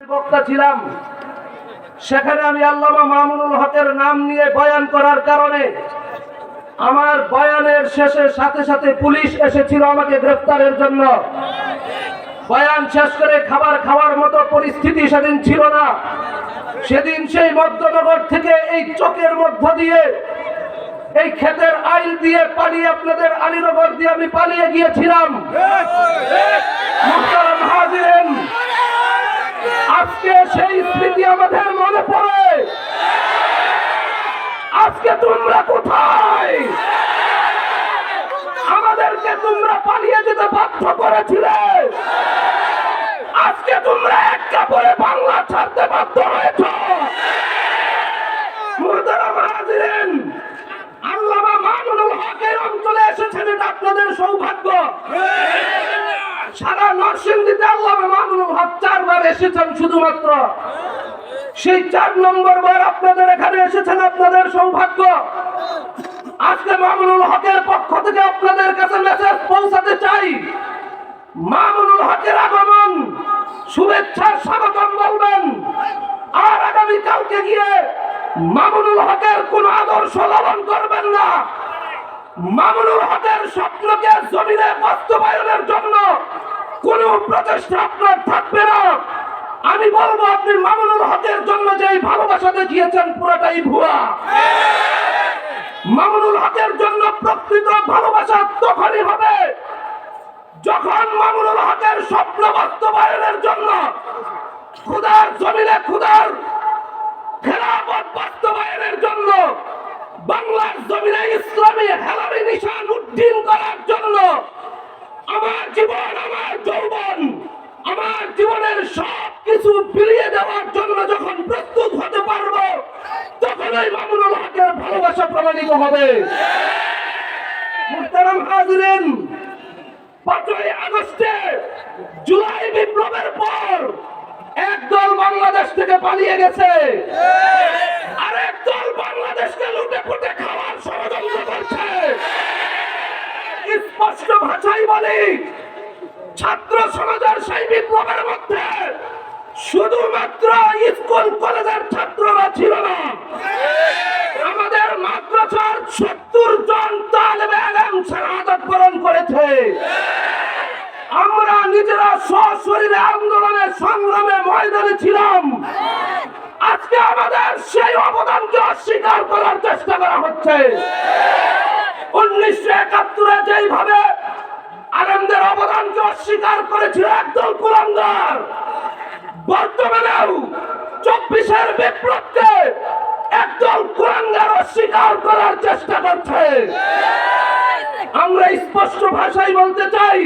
বক্তা ছিলাম, সেখানে আমি আল্লামা মামুনুল হকের নাম নিয়ে বয়ান করার কারণে আমার বয়ানের শেষে সাথে সাথে পুলিশ এসেছিল আমাকে গ্রেফতারের জন্য। বয়ান শেষ করে খাবার খাওয়ার মতো পরিস্থিতি সেদিন ছিল না। সেদিন সেই মধ্যনগর থেকে এই চোখের মধ্য দিয়ে, এই ক্ষেতের আইল দিয়ে পালিয়ে আপনাদের আলীনগর দিয়ে আমি পালিয়ে গিয়েছিলাম। মুহতারাম হাজিরিন, আজকে সেই স্মৃতি আমাদের মনে পড়ে। আজকে তোমরা কোথায়? আমাদেরকে তোমরা পালিয়ে যেতে বাধ্য করেছিলে। আজকে তোমরা এক কাপড়ে বাংলা ছাড়তে বাধ্য হয়েছ। মুহতারাম হাজিরিন, আল্লামা মামুনুল হক এই অঞ্চলে এসেছেন, এটা আপনাদের সৌভাগ্য। সারা নরসিংদীতে আল্লামা মামুনুল হক 4 বার এসেছেন শুধুমাত্র। সেই 4 নম্বর বার আপনাদের এখানে এসেছেন, আপনাদের সৌভাগ্য। আজকে মামুনুল হকের পক্ষ থেকে আপনাদের কাছে মেসেজ পৌঁছাতে চাই, মামুনুল হকের আগমন শুভেচ্ছার স্বাগতম বলবেন। আর আগামী কালকে গিয়ে মামুনুল হকের কোন আদর্শ লালন করবেন না। মামুনুল হকের স্বপ্নকে জমিনে বাস্তবায়নের জন্য কোন প্রচেষ্টা আপনার থাকবে না। আমি বলবো, আপনি মামুনুল হকের জন্য যে ভালোবাসা দেখিয়েছেন পুরোটাই ভুয়া। মামুনুল হকের জন্য প্রকৃত ভালোবাসা তখনই হবে যখন মামুনুল হকের স্বপ্ন বাস্তবায়নের জন্য খোদার জমিনে খোদার খেলাফত বাস্তবায়নের জন্য বাংলার জমিনে ইসলামী হেলারি নিশান উড্ডীন করার জন্য আমার জীবন, আমার যৌবন, আমার জীবনের সব কিছু বিলিয়ে দেওয়ার জন্য যখন প্রস্তুত হতে পারবো, তখনই মামুনুল হকের ভালোবাসা প্রমাণিত হবে। মুহতারাম হাজিরিন, 5ই আগস্টে জুলাই বিপ্লবের পর একদল বাংলাদেশ থেকে পালিয়ে গেছে, আরেক দল বাংলাদেশকে লুটে পুটে খাওয়ার ষড়যন্ত্র করছে। স্পষ্ট ভাষায় বলি, ছাত্র সমাজের সেই বিপ্লবের মধ্যে শুধুমাত্র স্কুল কলেজের ছাত্ররা ছিল না, আমাদের মাদ্রাসার 70 জন তালেবে ইলম শাহাদাত বরণ করেছে। আমরা নিজেরা সশরীরে আন্দোলনের সংগ্রামে ময়দানে ছিলাম। আজকে আমাদের সেই অবদানকে অস্বীকার করার চেষ্টা করা হচ্ছে। 1971-এ যেইভাবে আলেমদের অবদানকে অস্বীকার করেছিল একদল কুলাঙ্গার, বর্তমানেও 24-এর বিপ্লবকে একদল কুলাঙ্গার অস্বীকার করার চেষ্টা করছে। আমরা স্পষ্ট ভাষায় বলতে চাই,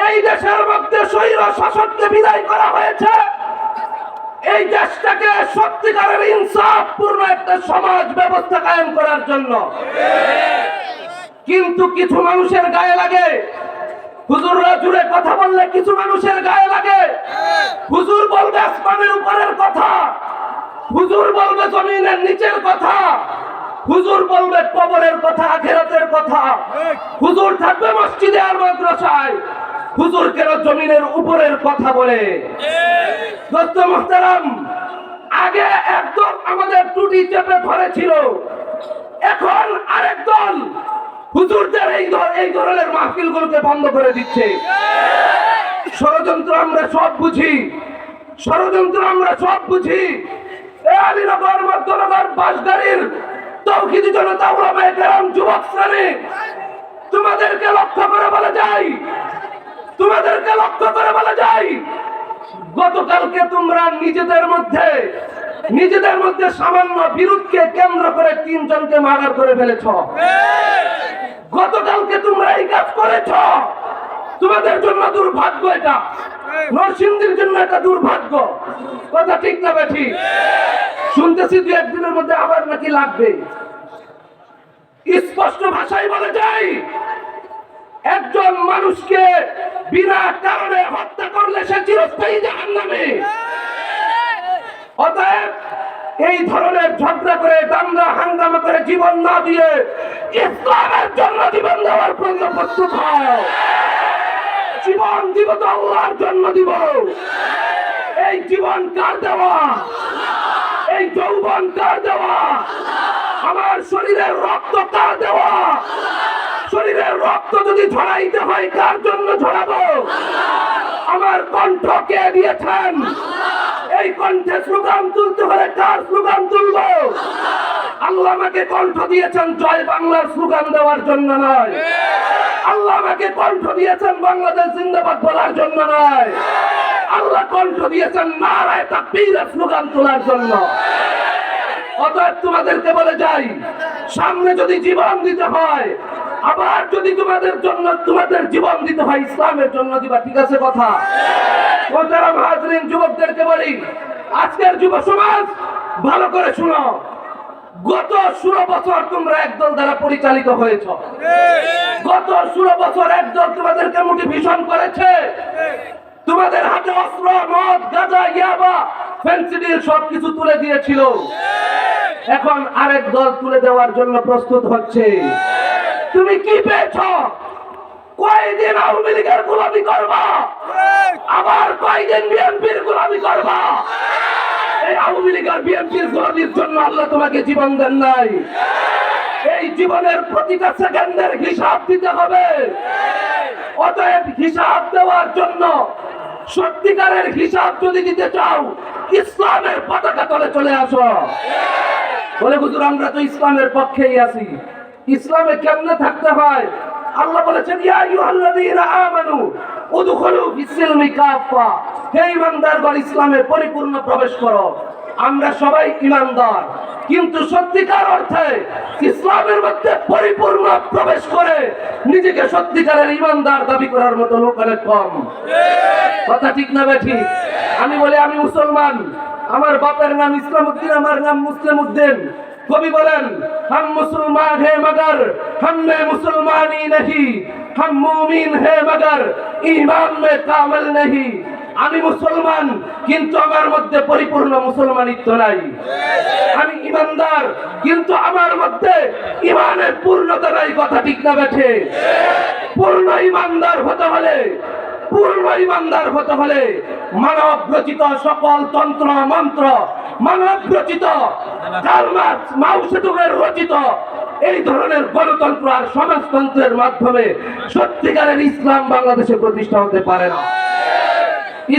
এই দেশের মধ্যে স্বৈর শাসককে বিদায় করা হয়েছে এই দেশটাকে সত্যিকারের ইনসাফপূর্ণ একটা সমাজ ব্যবস্থা কায়েম করার জন্য। কিন্তু কিছু মানুষের গায়ে লাগে, হুজুররা জুড়ে কথা বললে কিছু মানুষের গায়ে লাগে। হুজুর বলবে আসমানের উপরের কথা, হুজুর বলবে জমিনের নিচের কথা, হুজুর বলবে কবরের কথা, আখিরাতের কথা। হুজুর থাকবে মসজিদে আর মাদ্রাসায়, হুজুর কেন জমিনের উপরের কথা বলে? দোস্ত মুহতারাম, আগে একদল আমাদের টুটি চেপে ধরেছিল, এখন আরেক দল হুজুরদের এই ধরনের মাহফিলগুলোকে বন্ধ করে দিচ্ছে। ষড়যন্ত্র আমরা সব বুঝি, ষড়যন্ত্র আমরা সব বুঝি। আলীনগর, মধ্যনগর, বাঁশগাড়ির তৌহিদি জনতা, উলামায়ে কেরাম, যুবক শ্রেণী, তোমাদেরকে লক্ষ্য করে বলা যায়, তোমাদেরকে লক্ষ্য করে বলা যায়, গতকালকে তোমরা নিজেদের মধ্যে সামান্য বিরোধকে কেন্দ্র করে 3 জনকে মার্ডার করে ফেলেছ। গতকালকে তোমরা এই কাজ করেছ, তোমাদের জন্য দুর্ভাগ্য। এটা নরসিংদীর জন্য একটা দুর্ভাগ্য। কথা ঠিক না বেঠিক? শুনতেছি 2-1 দিনের মধ্যে আবার নাকি লাগবে। স্পষ্ট ভাষায় বলে যায়, একজন মানুষকে বিনা কারণে হত্যা করলে সে চিরস্থায়ী জাহান্নামে। অতএব এই ধরনের ঝগড়া করে, দাঙ্গা হাঙ্গামা করে জীবন না দিয়ে ইসলামের জন্য জীবন দেওয়ার জন্য প্রস্তুত হও। জীবন দিব তো আল্লাহর জন্য দিব। এই জীবন কার দেওয়া? এই যৌবন কার দেওয়া? আমার শরীরের রক্ত কার দেওয়া? শরীরের রক্ত যদি ঝরাইতে হয় কার জন্য ঝরাবো? আমার কণ্ঠ কে দিয়েছেন? এই কণ্ঠে স্লোগান তুলতে হলে কার স্লোগান তুলবো? আল্লাহ আমাকে কণ্ঠ দিয়েছেন জয় বাংলার স্লোগান দেওয়ার জন্য নয়। আল্লাহ আমাকে কণ্ঠ দিয়েছেন বাংলাদেশ জিন্দাবাদ বলার জন্য নয়। আল্লাহ কণ্ঠ দিয়েছেন নারায়ে তাকবীরের স্লোগান তোলার জন্য। অতএব তোমাদেরকে বলে যাই, সামনে যদি জীবন দিতে হয়, আবার যদি তোমাদের জন্য তোমাদের জীবন দিতে হয়, ইসলামের জন্য দিবা। ঠিক আছে কথা? মোহতারাম হাজরিন, যুবকদেরকে বলি, আজকের যুব সমাজ ভালো করে শুনো। গত 16 বছর তোমরা একদল দ্বারা পরিচালিত হয়েছ। গত 16 বছর একদল তোমাদেরকে মোটিভেশন করেছে। তোমাদের হাতে অস্ত্র, মদ, গাঁজা, ইয়াবা, ফেন্সিডিল সবকিছু তুলে দিয়েছিল। এখন আরেক দল তুলে দেওয়ার জন্য প্রস্তুত হচ্ছে। তুমি কি পেয়েছ? কয়দিন আওয়ামী লীগের গোলামি করবা, আবার কয়দিন বিএনপির গোলামি করবা। এই আওয়ামী লীগ আর বিএনপির গোলামির জন্য আল্লাহ তোমাকে জীবন দেন নাই। এই জীবনের প্রতিটা সেকেন্ডের হিসাব দিতে হবে। অতএব হিসাব দেওয়ার জন্য, সত্যিকারের হিসাব যদি দিতে চাও, ইসলামের পতাকা তলে চলে আসো। বলে হুজুর আমরা তো ইসলামের পক্ষেই আছি। ইসলামে কেমনে থাকতে হয়? আল্লাহ বলেছেন ইয়া আইয়ুহাল্লাযীনা আমানু উদখুলু ফিস-সিলমি কাফা। হে ঈমানদারগণ, ইসলামে পরিপূর্ণ প্রবেশ করো। আমরা সবাই ঈমানদার, কিন্তু সত্যিকার অর্থে ইসলামের মধ্যে পরিপূর্ণ প্রবেশ করে নিজেকে সত্যিকারের ঈমানদার দাবি করার মতো লোক অনেক কম। কথা ঠিক না বেঠিক? আমি বলি আমি মুসলমান, আমার বাপের নাম ইসলামউদ্দিন, আমার নাম মুসলিম উদ্দিন। কবি বলেন हम मुसलमान है मगर हम में मुसलमानी नहीं, हम मुमिन है मगर ईमान में कामिल नहीं। আমি মুসলমান, কিন্তু আমার মধ্যে পরিপূর্ণ মুসলমানিত্ব নাই। আমি ঈমানদার, কিন্তু আমার মধ্যে ঈমানের পূর্ণতা নাই। কথা ঠিক না বেঠে? পূর্ণ ঈমানদার হতে হলে, পূর্ণ ঈমানদার হতে হলে মানব রচিত সকল তন্ত্র মন্ত্র, মানব রচিত কার্ল মার্কস, মাও সেতুংয়ের রচিত এই ধরনের গণতন্ত্র আর সমাজতন্ত্রের মাধ্যমে সত্যিকারের ইসলাম বাংলাদেশে প্রতিষ্ঠা হতে পারে না।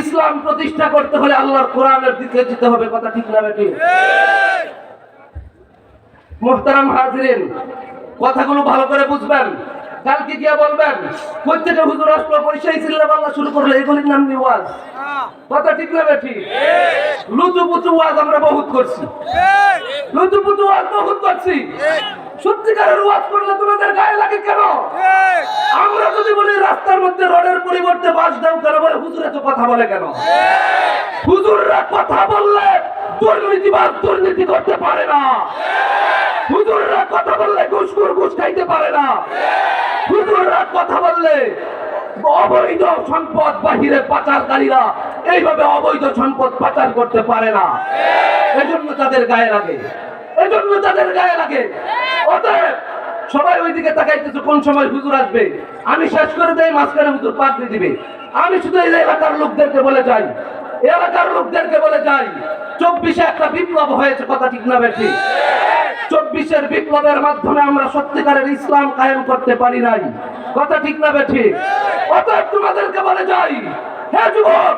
ইসলাম প্রতিষ্ঠা করতে হলে আল্লাহর কোরআনের দিকে যেতে হবে। কথা ঠিক না বেটি? মুহতারাম হাজিরিন, কথাগুলো ভালো করে বুঝবেন। কালকে গিয়া বলবেন প্রত্যেকটা হুজুর আসলো পয়সাই সিল্লাহ আল্লাহ শুরু করলো, এগুলির নাম নিয়ে ওয়াজ। কথা ঠিক না বেটি? লুতুপুতু ওয়াজ আমরা বহুত করছি, লুতুপুতু ওয়াজ বহুত করছি। সত্যিকারের ওয়াজ করলে তোমাদের গায়ে লাগে কেন? আমরা যদি বলি রাস্তার মধ্যে রোডের পরিবর্তে বাস দাও কেন, বলে হুজুর এত কথা বলে কেন? হুজুররা কথা বললে দুর্নীতিবাজ দুর্নীতি করতে পারে না। হুজুররা কথা বললে ঘুষখোর ঘুষ খাইতে পারে না। হুজুররা কথা বললে অবৈধ সম্পদ বাহিরে পাচারকারীরা এইভাবে অবৈধ সম্পদ পাচার করতে পারে না। এজন্য তাদের গায়ে লাগে, এজন্য তাদের গায়ে লাগে। অতএব সবাই ওইদিকে তাকাইতেছে কোন সময় হুজুর আসবে। আমি শেষ করে দেই, মাঝখানে হুজুর পাগড়ি দিবে। আমি শুধু এই এলাকার লোকদেরকে বলে যাই, এলাকার লোকদেরকে বলে যাই, 24-এ একটা বিপ্লব হয়েছে। কথা ঠিক না বেশি? 24-এর বিপ্লবের মাধ্যমে আমরা সত্যিকারের ইসলাম কায়েম করতে পারি নাই। কথা ঠিক না বেশি? অতএব তোমাদেরকে বলে যাই, হে যুবক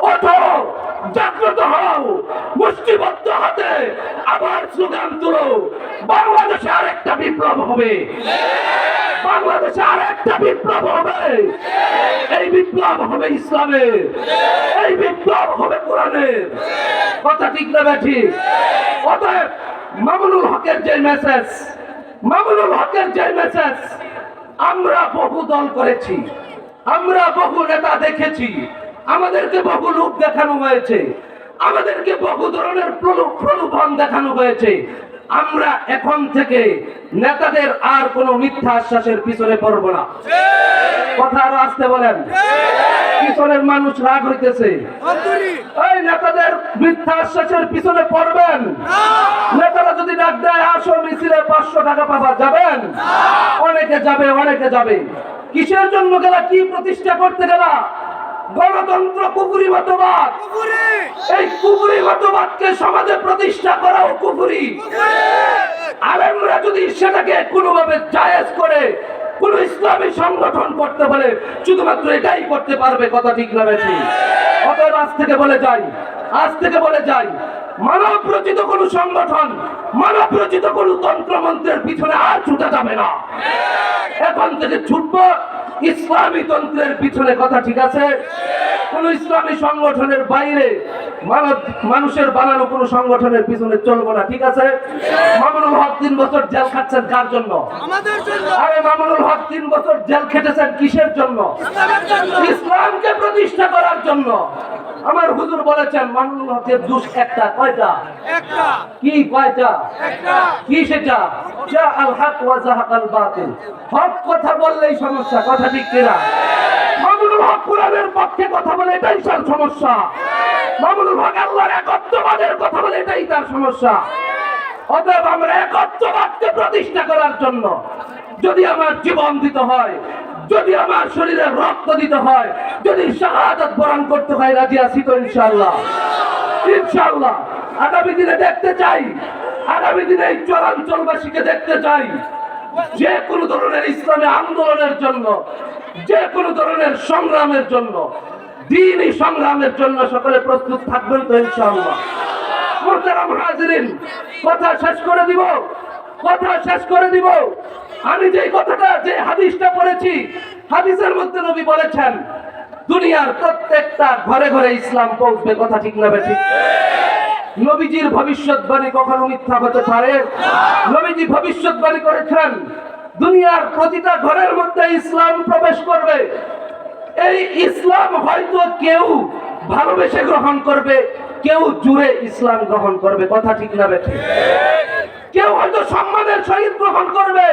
ওঠো, জাগ্রত হও, মুষ্টিবদ্ধ হাতে আবার স্লোগান তুলো। বাংলাদেশে আরেকটা বিপ্লব হবে, বাংলাদেশে আরেকটা বিপ্লব হবে। এই বিপ্লব হবে ইসলামের, এই বিপ্লব হবে কোরআনের। কথা ঠিক না বেঠি? অতএব মামুনুল হকের যে মেসেজ, মামুনুল হকের যে মেসেজ, আমরা বহু দল করেছি, আমরা বহু নেতা দেখেছি, আমাদেরকে বহু লোক দেখানো হয়েছে, আমাদেরকে বহু ধরনের প্রলোভন দেখানো হয়েছে। আমরা এখন থেকে নেতাদের আর কোনো মিথ্যা আশ্বাসের পিছনে পড়ব না। কথা আরো আসতে বলেন, পিছনের মানুষ রাগ হইতেছে। এই নেতাদের মিথ্যা আশ্বাসের পিছনে পড়বেন? নেতারা যদি ডাক দেয় আসো মিছিলে 500 টাকা পাবা, যাবেন? অনেকে যাবে, অনেকে যাবে। কিসের জন্য গেলা? কি প্রতিষ্ঠা করতে গেলা? গণতন্ত্র কুফরি মতবাদ, এই কুফরি মতবাদকে সমাজে প্রতিষ্ঠা করাও কুফরি। আলেমরা যদি সেটাকে কোনোভাবে জায়েজ করে কোন ইসলামী সংগঠন করতে পারে, শুধুমাত্র এটাই করতে পারবে, কথা ঠিক না বেশি? অতএব আজ থেকে বলে যাই মানব রচিত কোন সংগঠন, মানব রচিত কোন তন্ত্রমন্ত্রের পিছনে আর ছুটা যাবে না। এখন থেকে ছুটবো ইসলামী তন্ত্রের পিছনে, কথা ঠিক আছে? কোন ইসলামী সংগঠনের বাইরে মানুষের বানানো কোন সংগঠনের পিছনে চলবো না, ঠিক আছে? মামুনুল হক 3 বছর জেল খাচ্ছেন কার জন্য? আরে মামুনুল হক 3 বছর জেল খেটেছেন কিসের জন্য? ইসলামকে প্রতিষ্ঠা করার জন্য। আমার হুজুর বলেছেন মামুনুল হকের দোষ একটা, কয়টা? কি কয়টা? কি সেটা? যা আল হক ওয়া যাহাকাল বাতিল। হক কথা বললেই সমস্যা, কথা ঠিক কিনা? মামুনুল হক কোরআনের পক্ষে কথা বলে, এটাই তার সমস্যা। মামুনুল হক আল্লাহর একত্ববাদের কথা বলে, এটাই তার সমস্যা। অতএব আমরা একত্ববাদকে প্রতিষ্ঠা করার জন্য যদি আমার জীবন দিতে হয়, যদি আমার শরীরে রক্ত দিতে হয়, যদি শাহাদাত বরণ করতে হয়, রাজি আছি তো ইনশাআল্লাহ। ইনশাআল্লাহ আগামী দিনে দেখতে চাই, আগামী দিনে এই চরাঞ্চলবাসীকে দেখতে চাই যে কোনো ধরনের ইসলামী আন্দোলনের জন্য, যে কোনো ধরনের সংগ্রামের জন্য, দ্বীনি সংগ্রামের জন্য সকলে প্রস্তুত থাকবেন তো ইনশাআল্লাহ। মুহতারাম হাজিরিন, কথা শেষ করে দিব। আমি যে কথাটা, যে হাদিসটা পড়েছি, হাদিসের মধ্যে নবী বলেছেন দুনিয়ার প্রত্যেকটা ঘরে ঘরে ইসলাম পৌঁছবে, কথা ঠিক না বেঠিক? নবীজির ভবিষ্যৎবাণী কখনো মিথ্যা হতে পারে? নবীজি ভবিষ্যৎবাণী করেছেন দুনিয়ার প্রতিটা ঘরের মধ্যে ইসলাম প্রবেশ করবে। এই ইসলাম হয়তো কেউ ভালোবেসে গ্রহণ করবে, কেউ জুড়ে ইসলাম গ্রহণ করবে, কথা ঠিক না বেঠিক? কেউ হয়তো সম্মানের সহিত গ্রহণ করবে,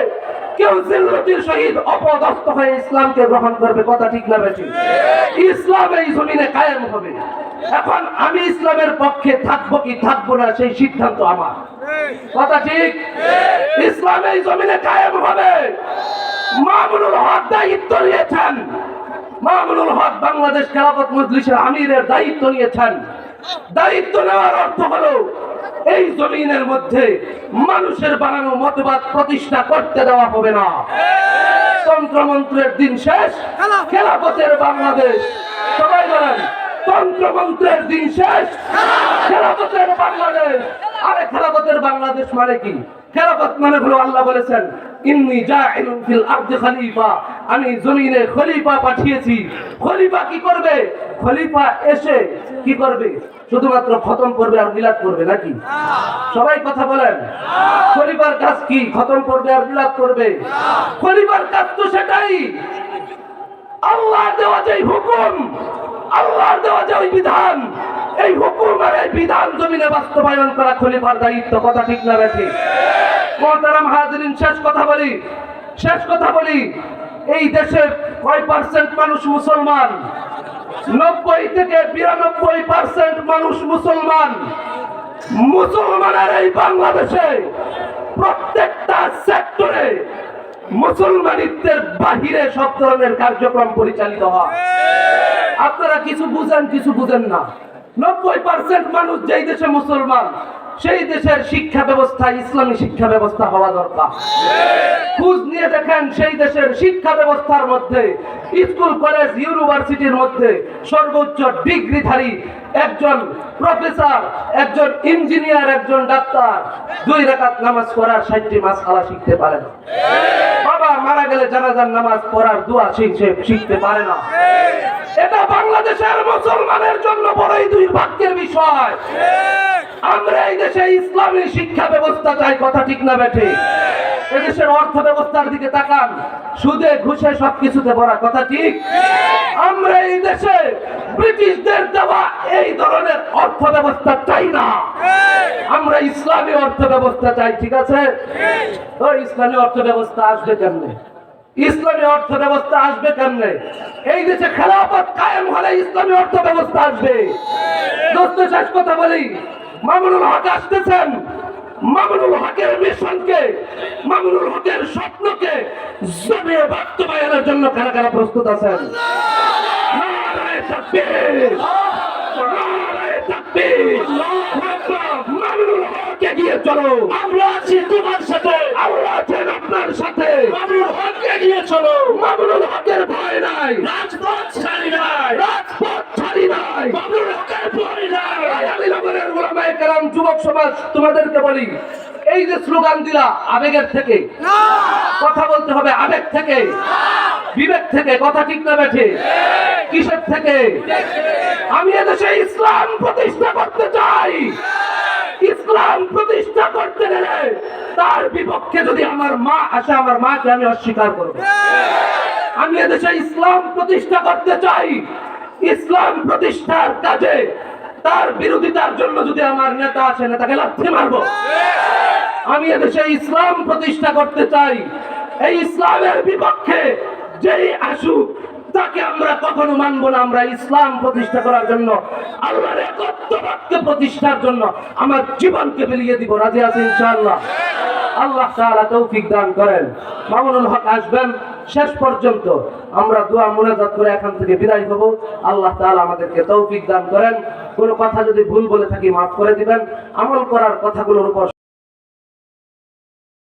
কেউ জিল্লতির সহিত অপদস্থ হয়ে ইসলামকে গ্রহণ করবে, কথা ঠিক না বেঠিক? ইসলাম এই জমিনে কায়েম হবে। এখন আমি ইসলামের পক্ষে থাকবো কি থাকবো না, সেই সিদ্ধান্ত আমার, কথা ঠিক? ইসলাম এই জমিনে কায়েম হবে। মামুনুল হক দায়িত্ব নিয়েছেন, মামুনুল হক বাংলাদেশ খেলাফত মজলিসের আমিরের দায়িত্ব নিয়েছেন। দায়িত্ব নেওয়ার অর্থ হলো এই জমিনের মধ্যে মানুষের বানানো মতবাদ প্রতিষ্ঠা করতে দেওয়া হবে না। তন্ত্রমন্ত্রের দিন শেষ, খেলাফতের বাংলাদেশ। সবাই বলেন তন্ত্রমন্ত্রের দিন শেষ, খেলাফতের বাংলাদেশ। আরে খেলাফতের বাংলাদেশ মানে কি? খেলাফত মানে হলো আল্লাহ বলেছেন ইন্নী জাইলুন ফিল আরদি খলিফা, আমি জমিনে খলিফা পাঠিয়েছি। খলিফা কি করবে? খলিফা এসে কি করবে? শুধুমাত্র খতম করবে আর মিলাদ করবে নাকি? সবাই কথা বলেন। খলিফার কাজ কি? খতম করবে আর মিলাদ করবে? খলিফার কাজ তো সেটাই। আল্লাহর দেওয়া যে হুকুম, আল্লাহর দেওয়া যে বিধান, এই হুকুম আর এই বিধান জমিনে বাস্তবায়ন করা খলিফার দায়িত্ব, কথা ঠিক না বেঠিক? মুহতারাম হাজিরিন, শেষ কথা বলি। এই দেশের কয় পার্সেন্ট মানুষ মুসলমান? 90 থেকে 92% মানুষ মুসলমান। মুসলমানের এই বাংলাদেশে প্রত্যেকটা সেক্টরে মুসলমানিত্বের বাহিরে সব ধরনের কার্যক্রম পরিচালিত হয়। আপনারা কিছু বুঝেন, কিছু বুঝেন না। 90% মানুষ যেই দেশে মুসলমান, সেই দেশের শিক্ষা ব্যবস্থা ইসলামী শিক্ষা ব্যবস্থা হওয়া দরকার। খোঁজ নিয়ে দেখেন সেই দেশের শিক্ষা ব্যবস্থার মধ্যে, স্কুল কলেজ ইউনিভার্সিটির মধ্যে সর্বোচ্চ ডিগ্রিধারী একজন প্রফেসর, একজন ইঞ্জিনিয়ার, একজন ডাক্তার 2 রাকাত নামাজ পড়ার 60টি মাসআলা শিখতে পারে না। বাবা মারা গেলে জানাজার নামাজ পড়ার দোয়া শিখতে পারে না। এটা বাংলাদেশের মুসলমানের জন্য বড়ই দুর্ভাগ্যের বিষয়। আমরা এই দেশে ইসলামী শিক্ষা ব্যবস্থা চাই, কথা ঠিক না বেঠে? এদেশের অর্থ ব্যবস্থার দিকে তাকান, সুদে ঘুষে সবকিছুতে ভরা, কথা ঠিক? আমরা এই দেশে ব্রিটিশদের দেওয়া এই ধরনের অর্থ ব্যবস্থা চাই না। আমরা ইসলামী অর্থ ব্যবস্থা চাই, ঠিক আছে? তো ইসলামী অর্থ ব্যবস্থা আসবে কেমনে? ইসলামী অর্থ ব্যবস্থা আসবে কেমনে? এই দেশে খেলাফত কায়েম হলে ইসলামী অর্থ ব্যবস্থা আসবে। দোস্ত শেষ কথা বলি, মামুনুল হক আসতেছেন। মামুনুল হকের মিশনকে, মামুনুল হকের স্বপ্নকে জমিয়ে বাস্তবায়নের জন্য কারা কারা প্রস্তুত আছেন? নারায়ে তাকবীর, নারায়ে তাকবীর। মামুনুল হক এগিয়ে চলো, আমরা আছি তোমার সাথে, আল্লাহ আছেন আপনার সাথে। মামুনুল হক এগিয়ে চলো, মামুনুল হকের ভয় নাই, রাজপথ ছাড়ি নাই, রাজপথ ছাড়ি নাই। মামুনুল হকের ভয় নাই। আমি নগরের ওলামায়ে কেরাম, যুবক সমাজ, তোমাদেরকে বলি, এই যে স্লোগান দিলা আবেগের থেকে, কথা বলতে হবে আবেগ থেকে, বিবেক থেকে, কথা ঠিক না বেঠে? কিসের থেকে? আমি এদেশে ইসলাম প্রতিষ্ঠা করতে চাই। ইসলাম প্রতিষ্ঠা করতে গেলে তার বিপক্ষে যদি আমার মা আসে, আমার মাকে আমি অস্বীকার করব। আমি এদেশে ইসলাম প্রতিষ্ঠা করতে চাই। ইসলাম প্রতিষ্ঠার কাজে তার বিরোধিতার জন্য যদি আমার নেতা আসে, নেতাকে লাথি মারবো। আমি এদেশে ইসলাম প্রতিষ্ঠা করতে চাই। এই ইসলামের বিপক্ষে যেই আসুক তাকে আমরা কখনো মানবো না। আমরা ইসলাম প্রতিষ্ঠা করার জন্য, আল্লাহর একত্ববাদকে প্রতিষ্ঠার জন্য আমার জীবনকে বিলিয়ে দিব। রাজি আছি ইনশাআল্লাহ? আল্লাহ তাআলা তৌফিক দান করেন। মামুনুল হক আসবেন, শেষ পর্যন্ত আমরা দোয়া মুনাজাত করে এখান থেকে বিদায় হব। আল্লাহ তাআলা আমাদেরকে তৌফিক দান করেন। কোনো কথা যদি ভুল বলে থাকি মাফ করে দিবেন। আমল করার কথাগুলোর উপর